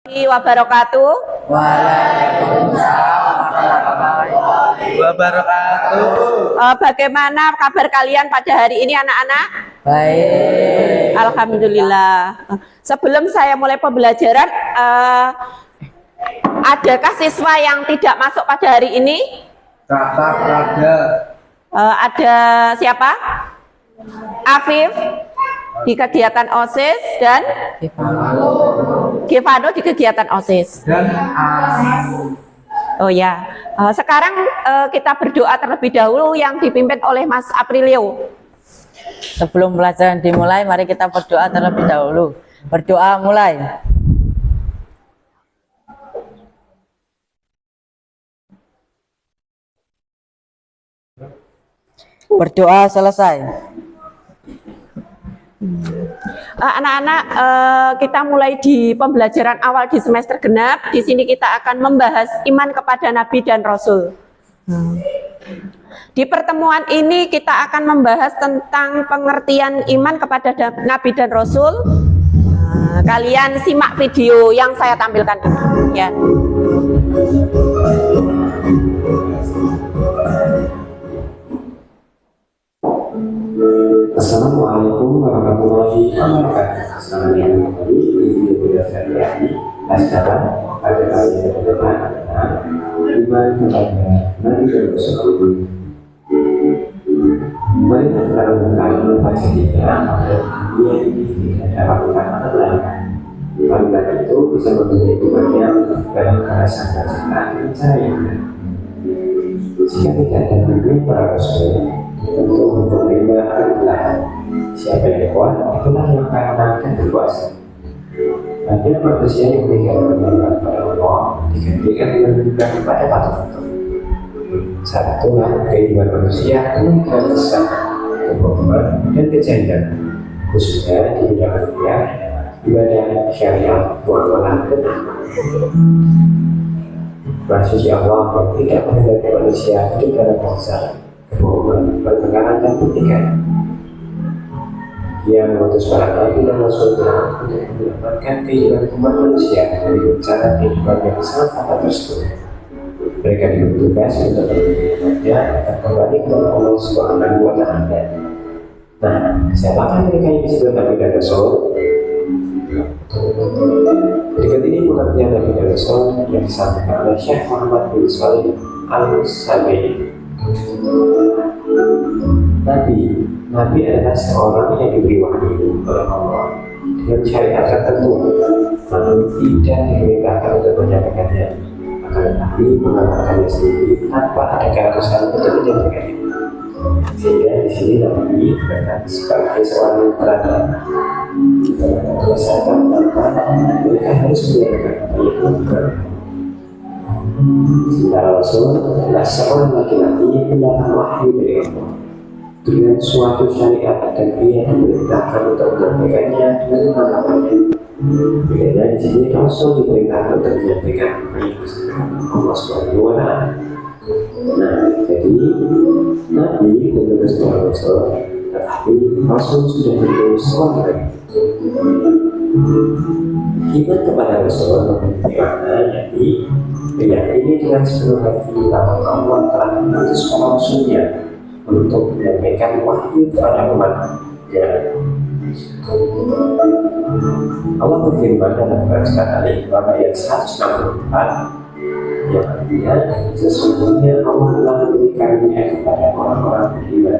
Wabarakatuh. Waalaikumsalam warahmatullahi wabarakatuh. Bagaimana kabar kalian pada hari ini anak-anak? Baik. Alhamdulillah. Sebelum saya mulai pembelajaran, adakah siswa yang tidak masuk pada hari ini? Kakak ada. Ada siapa? Afif di kegiatan OSIS dan Givano di kegiatan OSIS. Dan Oh ya, sekarang kita berdoa terlebih dahulu yang dipimpin oleh Mas Aprilio. Sebelum pelajaran dimulai, mari kita berdoa terlebih dahulu. Berdoa mulai. Berdoa selesai. Anak-anak, kita mulai di pembelajaran awal di semester genap. Di sini kita akan membahas iman kepada Nabi dan Rasul. Di pertemuan ini kita akan membahas tentang pengertian iman kepada Nabi dan Rasul. Kalian simak video yang saya tampilkan ini, ya. Assalamualaikum warahmatullahi wabarakatuh. Selamat datang kembali di video belajar hari sekarang pada kali ini adalah iman kepada Nabi dan Rasul. Mari kita lakukan membaca dia dia ini tidak dapat kata-kata. Karena itu bisa memberi banyak dalam bahasa kita saya. Jika tidak ada bimbing para Rasul untuk menerima adalah siapa yang kuat, itulah yang akan menangkan berkuasa. Bagian manusia yang meninggalkan kepada Allah digantikan dengan beribadah kepada patung-patung. Saat itulah kehidupan manusia penuh dengan kesalahan, kebohongan, dan kejahatan, khususnya di bidang rupiah, ibadah syariat, muamalah, dan akhlak. Manusia Allah yang tidak menghendaki manusia hidup dalam kesalahan, kebohongan, pertengkaran, dan pertikaian. Dia mengutus para nabi dan rasulnya untuk menyelamatkan kehidupan umat manusia dari bencana kehidupan yang sangat fatal tersebut. Mereka diberi tugas untuk mengingatnya agar kembali kepada Allah Subhanahu wa Ta'ala. Nah, siapakah mereka yang disebut Nabi dan Rasul? Berikut ini pengertian Nabi dan Rasul yang disampaikan oleh Syekh Muhammad bin Shalih Al-Utsaimin. Nabi adalah seorang yang diberi wahyu oleh Allah dengan syariat tertentu, namun tidak diperintahkan untuk menyampaikannya. Akan tetapi mengatakannya sendiri tanpa ada keharusan untuk menyampaikannya. Sehingga di sini Nabi berkata sebagai seorang perantara. Kita merasakan tanpa mereka harus menyampaikan apa yang benar. Sementara Rasul adalah seorang laki-laki yang mendapat wahyu dari Allah dengan suatu syariat dan dia diperintahkan untuk menyampaikannya dengan mengamalkannya. Bedanya di sini Rasul diperintahkan untuk menyampaikan apa yang disampaikan Allah Subhanahu wa Ta'ala. Nah, jadi Nabi menulis para Rasul, tetapi Rasul sudah menulis seorang lagi. Iman kepada Rasul memiliki makna yakni meyakini dengan sepenuh hati bahwa Allah telah mengutus para Rasulnya untuk menyampaikan wahyu kepada umatnya. Allah berfirman dalam surat Al-Imran ayat 164 yang artinya sesungguhnya Allah telah memberikannya kepada orang-orang beriman.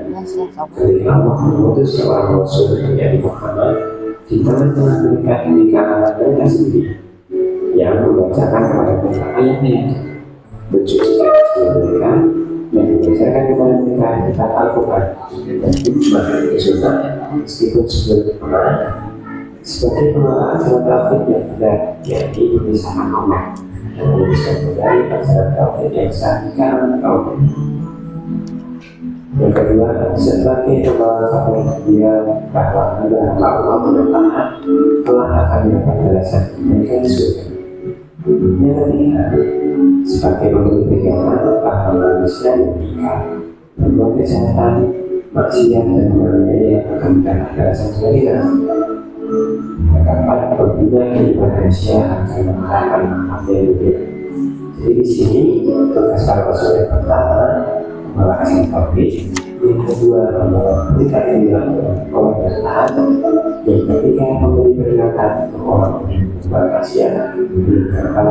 Ketika Allah mengutus seorang Rasul yakni Muhammad, di tengah-tengah mereka di kalangan mereka sendiri yang membacakan kepada mereka ayat-ayat, mencucikan mereka, dan mengajarkan kepada mereka tentang Al-Quran dan hikmah kesunahan meskipun sebelum pengenalan sebagai pengenalan dalam tauhid yang benar, yakni memisahkan Allah dan memisahkan kembali ajaran tauhid yang sah di kalangan kaum. Yang kedua, sebagai pembawa kepada dia bahwa adalah Allah bertahan telah akan mendapat balasan mereka di surga. Yang ketiga, sebagai pemberi pegangan bahwa manusia yang berikan berbuat kejahatan, maksiat dan menganiaya yang akan mendapat balasan dari neraka. Yang dapat membina kehidupan manusia akan mengharapkan apa yang berbeda. Jadi di sini tugas para rasul yang pertama melakukan tauhid, yang kedua memberikan bimbingan orang bertahan, yang ketiga memberi peringatan untuk orang yang bermaksiat meninggalkan.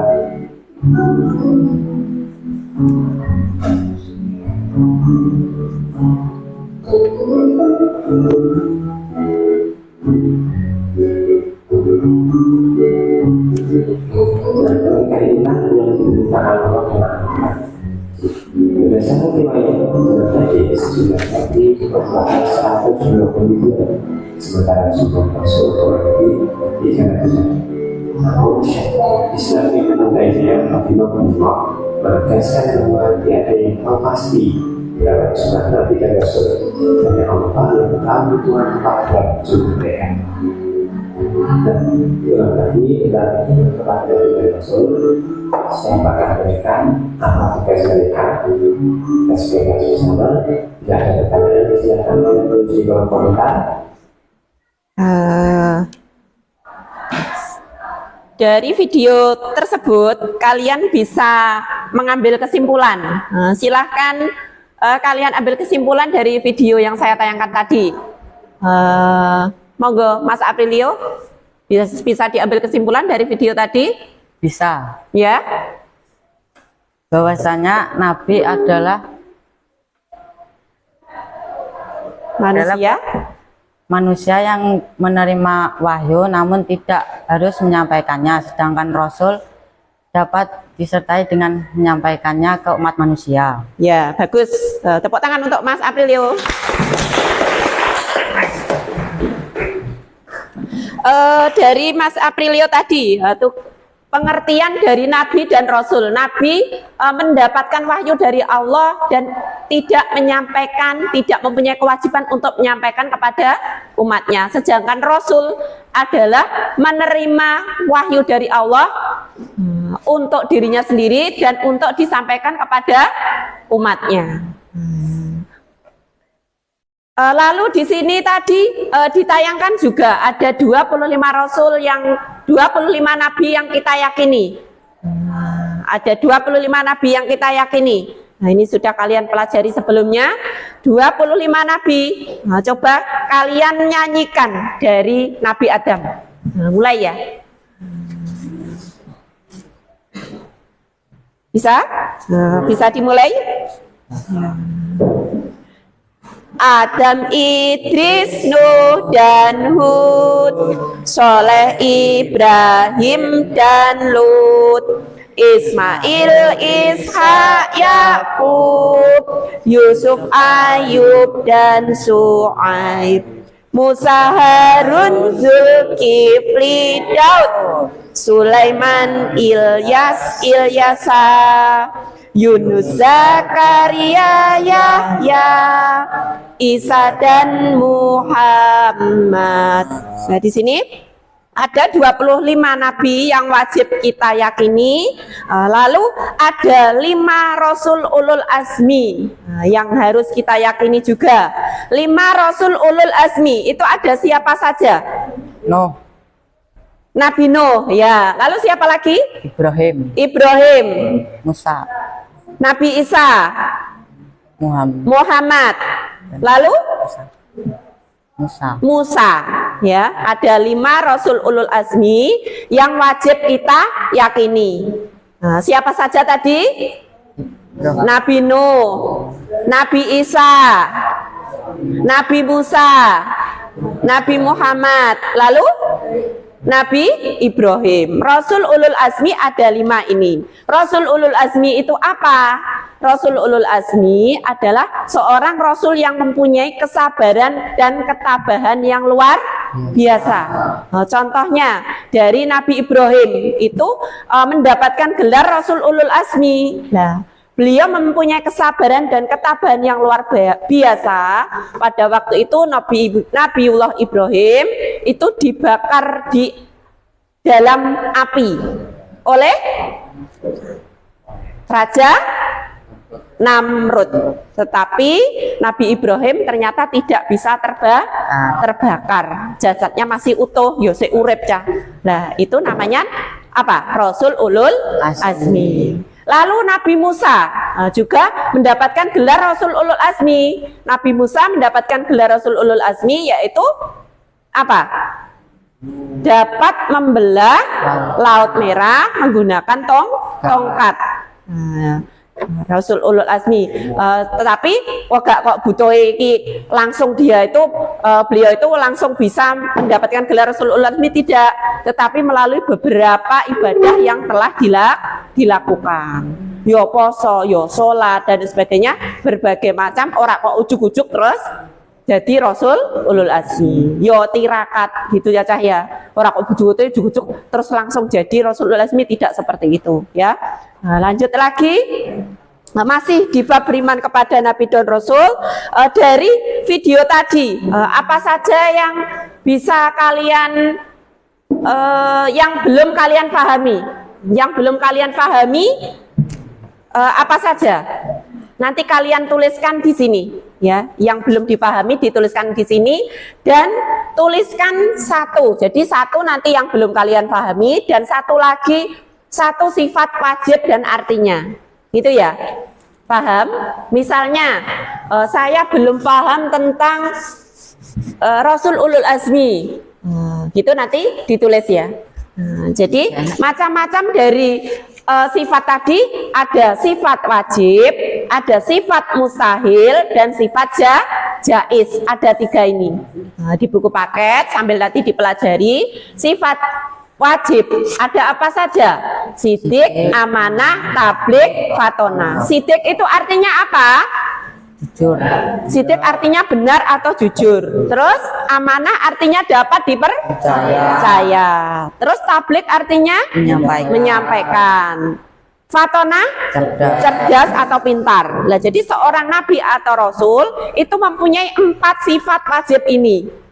Kaitan yang diberitakan Allah Taala. Berdasarkan riwayat tadi sejumlah nabi berbuat 122, sementara jumlah rasul lebih 300. Namun Islam itu yang Rahimahullah menegaskan bahwa tiada yang tahu pasti dalam sunnah Nabi dan Rasul, hanya Allah yang tahu Tuhan kepada sumber mereka. Dan dalam tadi kepada Nabi dan Rasul, siapakah mereka, apa tugas mereka, dan sebagai sama. Tidak ada pertanyaan, silakan menuju di kolom komentar. Dari video tersebut kalian bisa mengambil kesimpulan. Silahkan kalian ambil kesimpulan dari video yang saya tayangkan tadi. Monggo Mas Aprilio, bisa diambil kesimpulan dari video tadi? Bisa. Ya. Bahwasanya Nabi adalah manusia yang menerima wahyu namun tidak harus menyampaikannya, sedangkan Rasul dapat disertai dengan menyampaikannya ke umat manusia. Ya, bagus. Tepuk tangan untuk Mas Aprilio. Dari Mas Aprilio tadi, pengertian dari Nabi dan Rasul. Nabi mendapatkan wahyu dari Allah dan tidak menyampaikan, tidak mempunyai kewajiban untuk menyampaikan kepada umatnya. Sedangkan Rasul adalah menerima wahyu dari Allah untuk dirinya sendiri dan untuk disampaikan kepada umatnya. Lalu di sini tadi ditayangkan juga ada 25 rasul yang 25 nabi yang kita yakini. Ada 25 nabi yang kita yakini. Nah, ini sudah kalian pelajari sebelumnya. 25 nabi. Nah, coba kalian nyanyikan dari Nabi Adam. Nah, mulai ya. Bisa? Nah, bisa dimulai? Adam, Idris, Nuh, dan Hud, Soleh, Ibrahim, dan Lut, Ismail, Ishak, Yakub, Yusuf, Ayub, dan Su'aib, Musa, Harun, Zulkifli, Daud, Sulaiman, Ilyas, Ilyasa, Yunus, Zakaria, Yahya, Isa, dan Muhammad. Nah, di sini ada 25 nabi yang wajib kita yakini. Lalu ada 5 rasul ulul azmi yang harus kita yakini juga. 5 rasul ulul azmi itu ada siapa saja? Nuh, Nabi Nuh, ya. Lalu siapa lagi? Ibrahim, Musa, Nabi Isa, Muhammad. Lalu Musa, ya. Ada 5 rasul ulul azmi yang wajib kita yakini. Nah, siapa saja tadi? Nabi Nuh, Nabi Isa, Nabi Musa, Nabi Muhammad, lalu Nabi Ibrahim. Rasul ulul azmi ada 5 ini. Rasul ulul azmi itu apa? Rasul ulul azmi adalah seorang rasul yang mempunyai kesabaran dan ketabahan yang luar biasa. Nah, contohnya dari Nabi Ibrahim itu mendapatkan gelar Rasul ulul azmi. Nah, beliau mempunyai kesabaran dan ketabahan yang luar biasa. Pada waktu itu Nabiullah Ibrahim itu dibakar di dalam api oleh Raja Namrud. Tetapi Nabi Ibrahim ternyata tidak bisa terbakar. Jasadnya masih utuh, yose urip cah. Nah, itu namanya apa? Rasul Ulul Azmi. Lalu Nabi Musa juga mendapatkan gelar Rasul Ulul Azmi. Nabi Musa mendapatkan gelar Rasul Ulul Azmi yaitu apa? Dapat membelah Laut Merah menggunakan tongkat. Rasul Ulul Azmi. Tetapi kok butuh iki langsung dia itu beliau itu langsung bisa mendapatkan gelar Rasul Ulul Azmi, tidak, tetapi melalui beberapa ibadah yang telah dilakukan. Yo poso, yo sholat dan sebagainya, berbagai macam, ora kok ujuk-ujuk terus jadi Rasul Ulul Azmi. Yo tirakat gitu ya cah ya. Ora kok ujuk-ujuk terus langsung jadi Rasul Ulul Azmi, tidak seperti itu ya. Nah, lanjut lagi. Masih di bab beriman kepada Nabi dan Rasul. Dari video tadi, apa saja yang bisa kalian yang belum kalian pahami? Yang belum kalian pahami apa saja? Nanti kalian tuliskan di sini ya. Yang belum dipahami dituliskan di sini dan tuliskan satu. Jadi satu nanti yang belum kalian pahami dan satu lagi, satu sifat wajib dan artinya. Gitu ya. Paham? Misalnya saya belum paham tentang Rasul Ulul Azmi. Gitu nanti ditulis ya. Jadi macam-macam dari sifat tadi, ada sifat wajib, ada sifat mustahil, dan sifat jaiz. Ada 3 ini. Di buku paket sambil nanti dipelajari. Sifat wajib ada apa saja? Sidik, amanah, tablik, fatona. Sidik itu artinya apa? Jujur. Sidik artinya benar atau jujur. Terus amanah artinya dapat dipercaya. Terus tablik artinya menyampaikan. Fatona cerdas atau pintar. Nah, jadi seorang nabi atau rasul itu mempunyai 4 sifat wajib ini.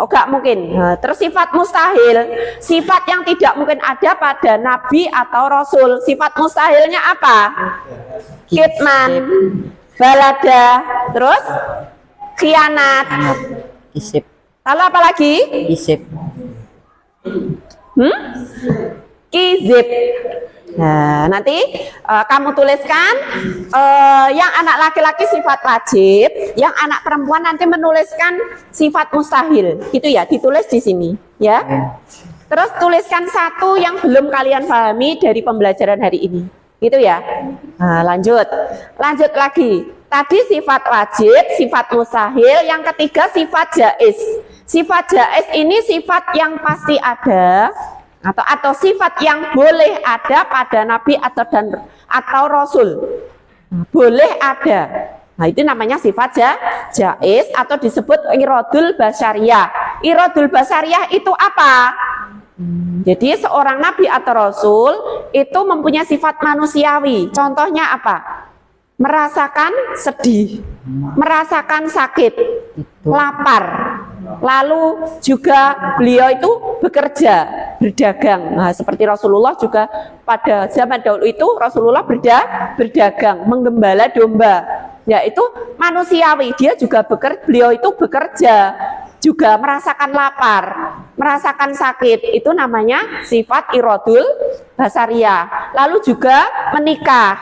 Gak mungkin. Terus sifat mustahil, sifat yang tidak mungkin ada pada nabi atau rasul. Sifat mustahilnya apa? Kitman, balada, terus khianat, Isip. lalu apa lagi? Isip. Kizib. Nah, nanti kamu tuliskan yang anak laki-laki sifat wajib, yang anak perempuan nanti menuliskan sifat mustahil, gitu ya, ditulis di sini, ya. Terus tuliskan satu yang belum kalian pahami dari pembelajaran hari ini, gitu ya. Nah, lanjut lagi. Tadi sifat wajib, sifat mustahil, yang ketiga sifat jaiz. Sifat jaiz ini sifat yang pasti ada. Atau sifat yang boleh ada pada nabi atau rasul, boleh ada. Nah, itu namanya sifat jaiz atau disebut iradul basyariyah. Iradul basyariyah itu apa? Jadi seorang nabi atau rasul itu mempunyai sifat manusiawi. Contohnya apa? Merasakan sedih, merasakan sakit, lapar. Lalu juga beliau itu bekerja, berdagang. Nah, seperti Rasulullah juga pada zaman dahulu itu Rasulullah berdagang, menggembala domba. Ya, itu manusiawi. Dia juga beliau itu bekerja, juga merasakan lapar, merasakan sakit. Itu namanya sifat iradul basariyah. Lalu juga menikah,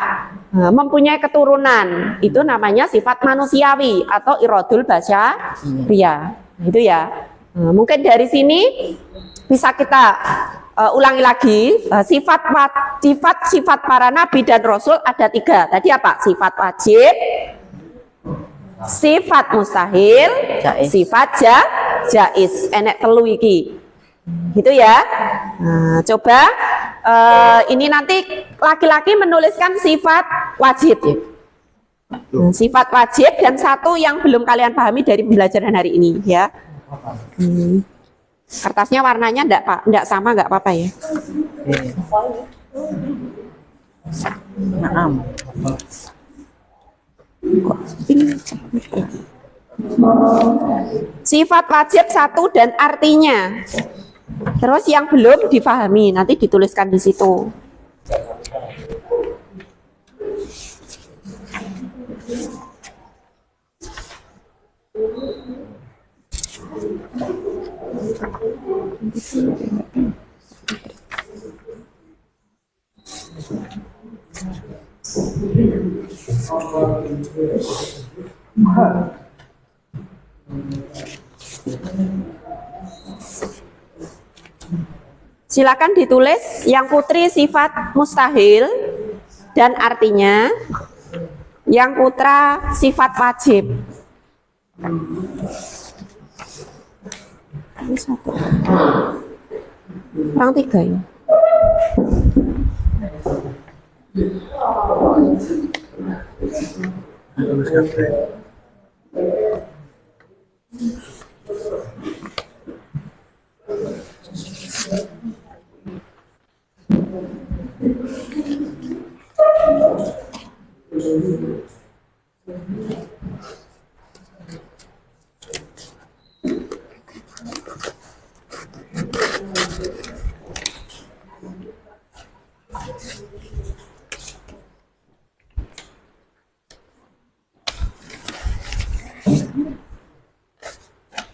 mempunyai keturunan. Itu namanya sifat manusiawi atau iradul basariyah. Itu ya. Mungkin dari sini bisa kita ulangi lagi. Sifat para nabi dan rasul ada 3. Tadi apa? Sifat wajib, sifat mustahil, sifat jaiz. Enek 3 iki. Gitu ya. Nah, coba ini nanti laki-laki menuliskan sifat wajib. Sifat wajib dan satu yang belum kalian pahami dari pembelajaran hari ini ya. Kertasnya warnanya enggak sama, enggak apa-apa ya. Sifat wajib 1 dan artinya. Terus yang belum dipahami nanti dituliskan di situ. Silakan ditulis yang putri sifat mustahil dan artinya, yang putra sifat wajib. Ini satu. Kurang 3 ya.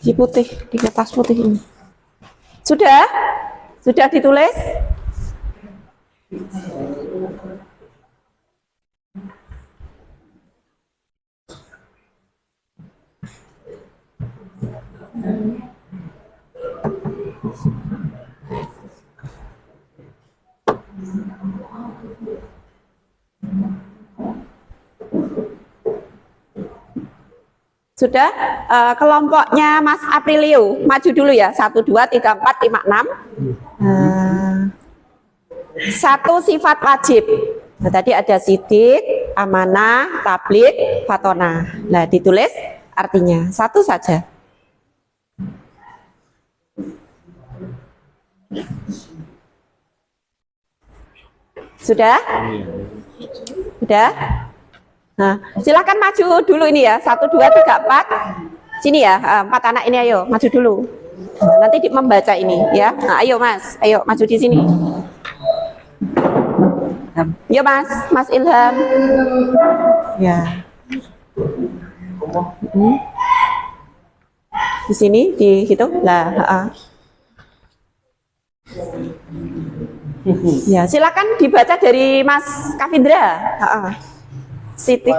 Di putih, di kertas putih ini. Sudah? Sudah ditulis? Sudah? Kelompoknya Mas Aprilio, maju dulu ya. 1, 2, 3, 4, 5, 6. Satu sifat wajib. Nah, tadi ada sidik, amanah, tabligh, fatonah. Nah, ditulis artinya. Satu saja. Sudah? Sudah? Nah, silakan maju dulu ini ya. 1, 2, 3, 4. Sini ya, 4 anak ini ayo maju dulu. Nah, nanti membaca ini ya. Nah, ayo Mas, ayo maju di sini. Yuk Mas, Mas Ilham. Ya. Di sini, di situ. Lah, ya, silakan dibaca dari Mas Kavindra. Sidik.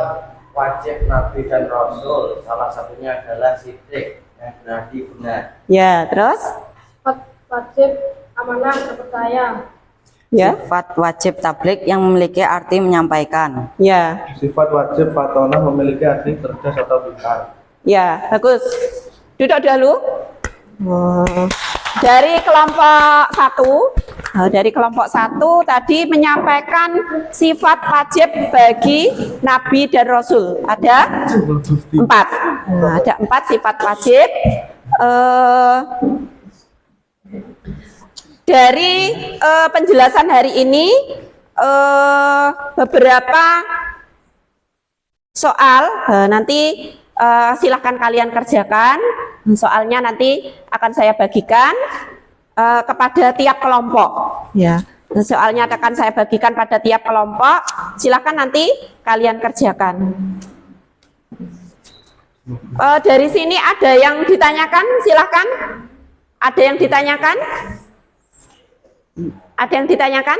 Wajib Nabi dan Rasul, salah satunya adalah sidik yang benar. Ya, terus? Wajib, amanah, terpercaya. Ya. Sifat wajib tabligh yang memiliki arti menyampaikan. Ya. Sifat wajib fatonah memiliki arti cerdas atau pintar. Ya, bagus. Duduk dulu. Dari kelompok 1 tadi menyampaikan sifat wajib bagi Nabi dan Rasul. Ada 4. Nah, ada 4 sifat wajib. Dari penjelasan hari ini, beberapa soal nanti silahkan kalian kerjakan. Soalnya nanti akan saya bagikan kepada tiap kelompok. Ya, soalnya akan saya bagikan pada tiap kelompok. Silahkan nanti kalian kerjakan. Dari sini ada yang ditanyakan? Silahkan. Ada yang ditanyakan? Ada yang ditanyakan?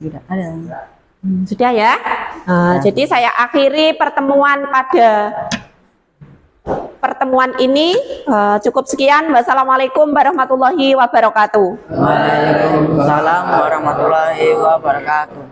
Tidak ada. Sudah ya. Jadi saya akhiri pertemuan ini. Cukup sekian. Wassalamualaikum warahmatullahi wabarakatuh. Waalaikumsalam warahmatullahi wabarakatuh.